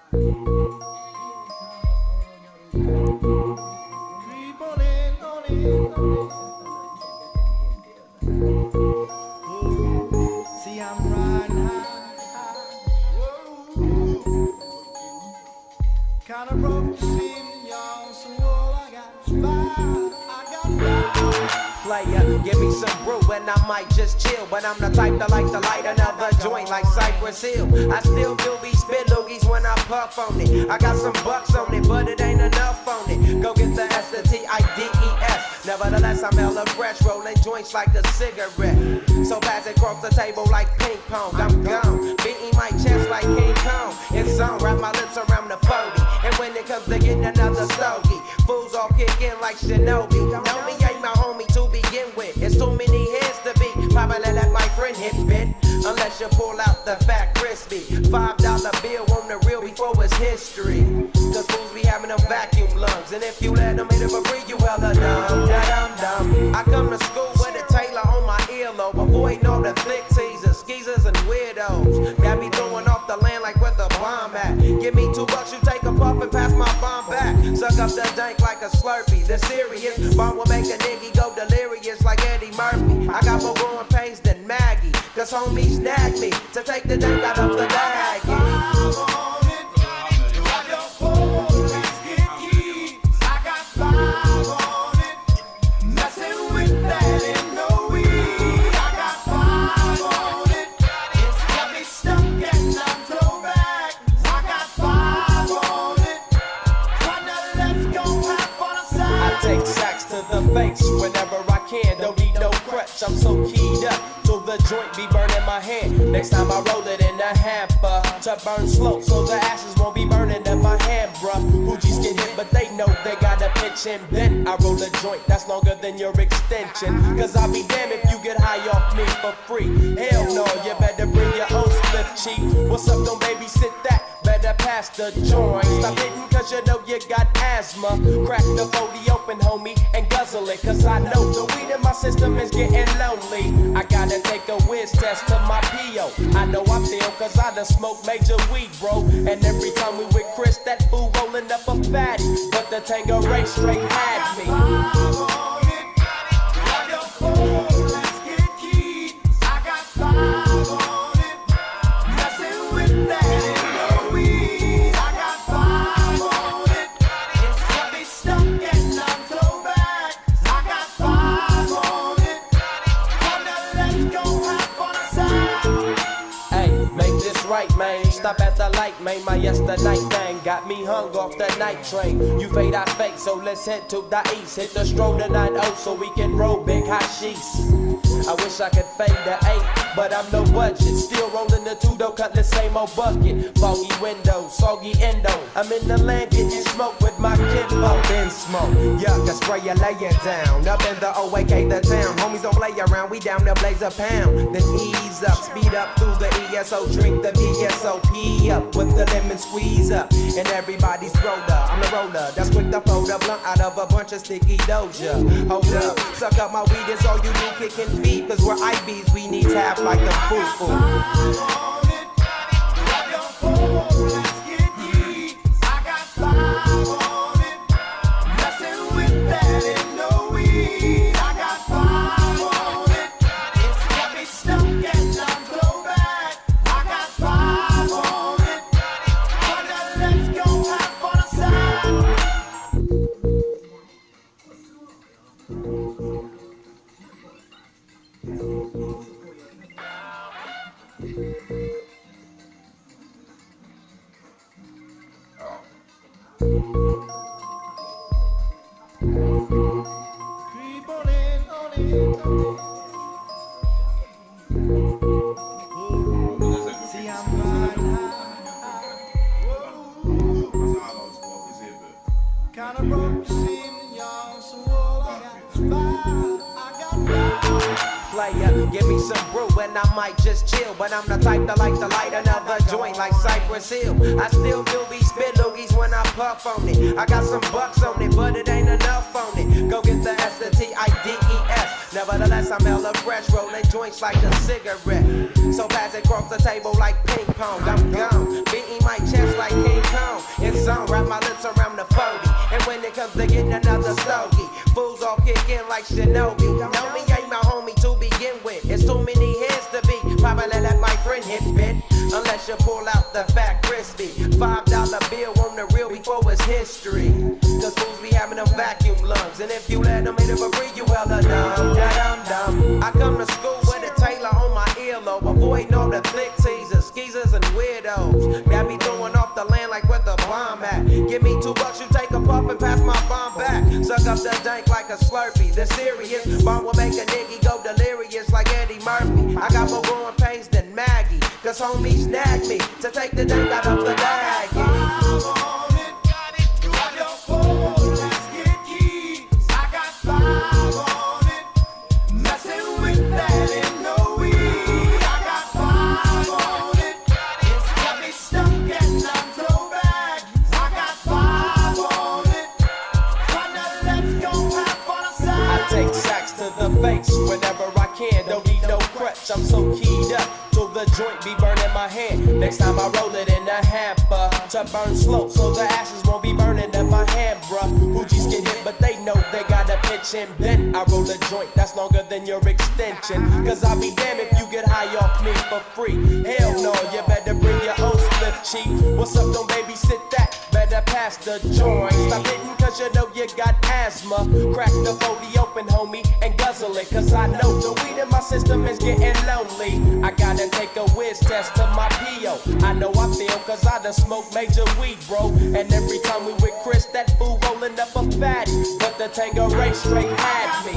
Creep on in, on in, on in. See, I'm riding high. Whoa. Kinda broke the scene, y'all. So all I got is fire. I got fire. Player, give me some brew and I might just chill. But I'm the type to like to light another joint like Cypress Hill. I still do be spit loogies when I puff on it. I got some bucks on it, but it ain't enough on it. Go get the S, the T-I-D-E-S. Nevertheless, I'm hella fresh, rolling joints like a cigarette. So pass it across the table like ping pong. I'm gone, beating my chest like King Kong. It's on, wrap my lips around the 40. And when it comes to getting another stogie, fools all kick in like Shinobi. Know me ain't my homie to begin with. It's too many heads to be. Probably let my friend hit bit. Unless you pull out the fat crispy $5 bill on the real before it's history. Cause fools be having them vacuum lungs. And if you let them hit it for free, you hella dumb. Da-dum-dum. I come to school with a Taylor on my earlobe. Avoiding all the thick teasers, skeezers, and weirdos. Got me throwing off the land like where the bomb at. Give me $2, you take a puff and pass my bomb back. Suck up the dank like a Slurpee. The serious bomb will make a nigga go delirious like Eddie Murphy. I got more growing pains than Maggie. Cause homies snagged me to take the dank out of the baggie. Whenever I can, don't need no crutch. I'm so keyed up till the joint be burning my hand. Next time I roll it in a hamper to burn slow, so the ashes won't be burning in my hand, bruh. Hoogies get hit, but they know they gotta pitch and bend. I roll a joint that's longer than your extension. Cause I'll be damned if you get high off me for free. Hell no, you better bring your own split cheek. What's up, don't babysit that? Better pass the joint. Stop hitting cause you know you got asthma. Crack the 40 open, homie, and guzzle it. Cause I know the weed in my system is getting lonely. I gotta take a whiz test to my P.O. I know I feel cause I done smoked major weed, bro. And every time we with Chris, that fool rolling up a fatty. But the Tango Ray straight had me. Stop at the light, man, my yesterday thing got me hung off the night train. You fade, I fake, so let's head to the east. Hit the stroll to 90 so we can roll big hashish. I wish I could fade the 8, but I'm no budget. Still rolling the 2 though, cut the same old bucket. Foggy windows, soggy endo. I'm in the land getting smoke with my kinfolk. Been smoke, yuck, I spray you, lay it down. Up in the OAK, the town. Homies don't play around, we down to blaze a pound. Then ease up, speed up through the ESO. Drink the VSOP up with the lemon squeeze up. And everybody's roller, I'm the roller. That's quick to fold a blunt out of a bunch of sticky doja. Hold up, suck up my weed, it's all you do, kicking feet. Cause we're IBs, we need tap like the foo-foo. Give me some brew and I might just chill. But I'm the type to like to light another joint like Cypress Hill. I still do be spit loogies when I puff on it. I got some bucks on it, but it ain't enough on it. Go get the S, the T-I-D-E-S. Nevertheless, I'm hella fresh, rolling joints like a cigarette. So pass it across the table like ping pong. I'm gone, beating my chest like King Kong. zone, wrap my lips around the 40. And when it comes to getting another stogie, fools all kick in like Shinobi. Know me ain't my homie to begin with. It's too many hands to be. Probably let my friend hit bit. Unless you pull out the fat crispy $5 bill on the real before it's history. Cause fools be having them vacuum lungs. And if you let them hit it for free, you hella dumb. Da-dum-dum. I come to school with a Taylor on my earlobe. Avoiding all the flick teasers, skeezers, and weirdos. Got me throwing off the land like where the bomb at. Give me $2, you take a puff and pass my bomb back. Suck up the dank like a Slurpee. The serious bomb will make a nigga go delirious like Eddie Murphy. I got more growing pains than Maggie. Cause homies snag me to take the dank out of the bag. Take sacks to the face whenever I can. Don't need no crutch, I'm so keyed up till the joint be burning my hand. Next time I roll it in a hamper to burn slow, so the ashes won't be burning in my hand, bruh. Hoogies get hit, but they know they got a pitch and bent. I roll a joint that's longer than your extension. Cause I'll be damned if you get high off me for free. Hell no, you better bring your own slip cheek. What's up, don't babysit that? Better pass the joint. Stop hitting cause you know you got asthma. Crack the 40 open, homie, and guzzle it. Cause I know the weed in my system is getting lonely. I gotta take a whiz test to my P.O. I know I feel cause I done smoked major weed, bro. And every time we with Chris, that fool rolling up a fatty. But the Tangeray straight had me.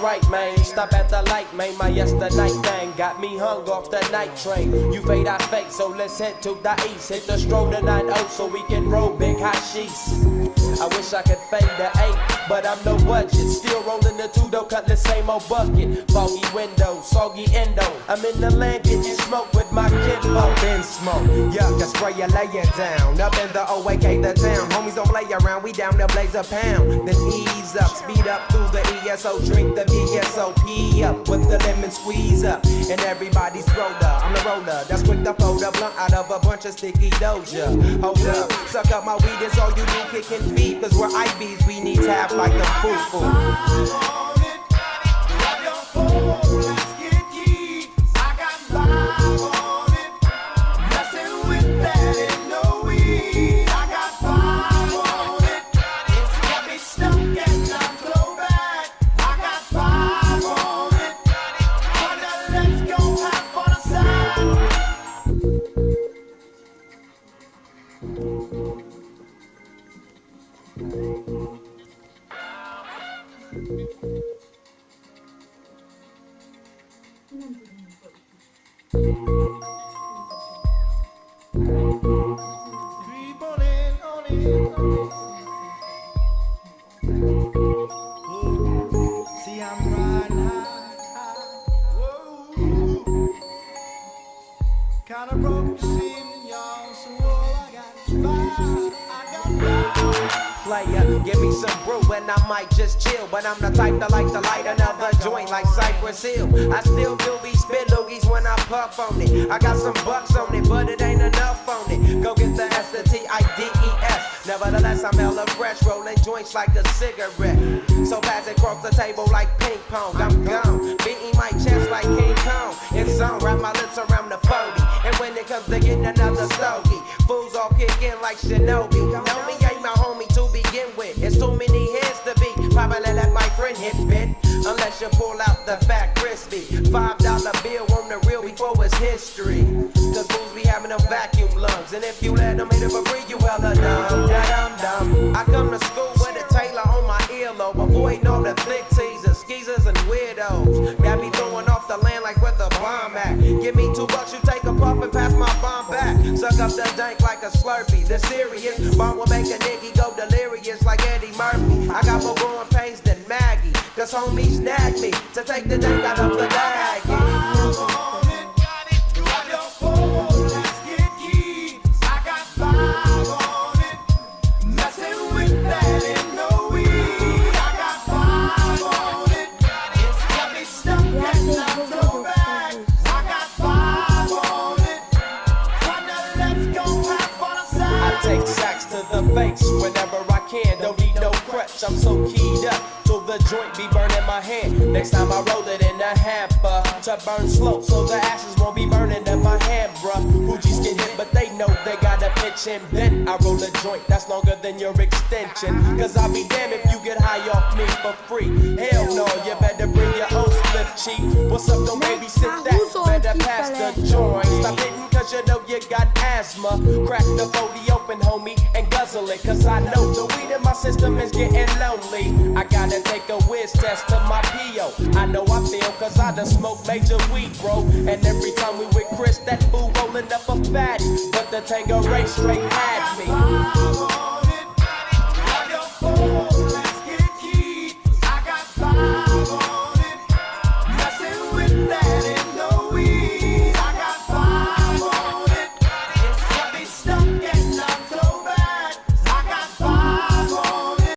Right, man, stop at the light, man. My yesterday thing got me hung off the night train. You fade, I fake, so let's head to the east. Hit the stroll to 9-0 so we can roll big hashish. I wish I could fade the 8, but I'm no budget. Still rolling the 2-door, cut the same old bucket. Foggy window, soggy endo. I'm in the land getting smoke with my kinfolk. In smoke, yuck, I spray you, lay it down. Up in the OAK, the town. Homies don't play around, we down there blaze a pound. Then ease up, speed up through the ESO. Drink the VSOP up with the lemon squeeze up. And everybody's roller, I'm the roller. That's quick to fold a blunt out of a bunch of sticky doja. Hold up, suck up my weed, it's all you do, kicking feet. Cause we're IBs, we need tap like a foo-foo. Kinda broke the scene, y'all, so all I got is fire. I got fire. Player, give me some brew and I might just chill. But I'm the type that like to light another joint like Cypress Hill. I still do be spit loogies when I puff on it. I got some bucks on it, but it ain't enough on it. Go get the S, the T-I-D-E-S. Nevertheless, I'm hella fresh, rolling joints like a cigarette. So pass it across the table like ping pong. I'm gone, beating my chest like King Kong. It's on, wrap my lips around the 40. And when it comes to getting another stogie, fools all kick in like Shinobi. Know me ain't my homie to begin with. It's too many hands to be. Probably let my friend hit bit. Unless you pull out the fat crispy $5 bill on the real before it's history. Cause fools be having them vacuum lungs. And if you let them hit it for free, you hella dumb. Da-dum-dum. I come to school with a Taylor on my earlobe. Avoiding all the flick teasers, skeezers, and weirdos. Got me throwing off the land like where the bomb at. Give me $2, you take a puff and pass my bomb back. Suck up the dank like a Slurpee. The serious bomb will make a nigga go delirious like Eddie Murphy. I got more growing pains than Maggie. Cause homies snag me to take the dank out of the bag. face whenever I can. Don't need no crutch, I'm so keyed up till the joint be burning my hand. Next time I roll it in a hamper to burn slow, so the ashes won't be burning in my hand, bruh. Hoogies get hit, but they know they gotta pitch and bend. I roll a joint that's longer than your extension, cause I'll be damned if you get high off me for free. Hell no, you better bring your own slip cheek. What's up, don't babysit that, better pass the joint. Stop hitting cause you know you got asthma. Crack the 40 open, homie, and guzzle it, cause I know the weed in my system is getting lonely. I gotta take a whiz test to my P.O. I know I feel cause I done smoked major weed, bro. And every time we with Chris, that fool rolling up a fatty. But the Tango Ray straight had me.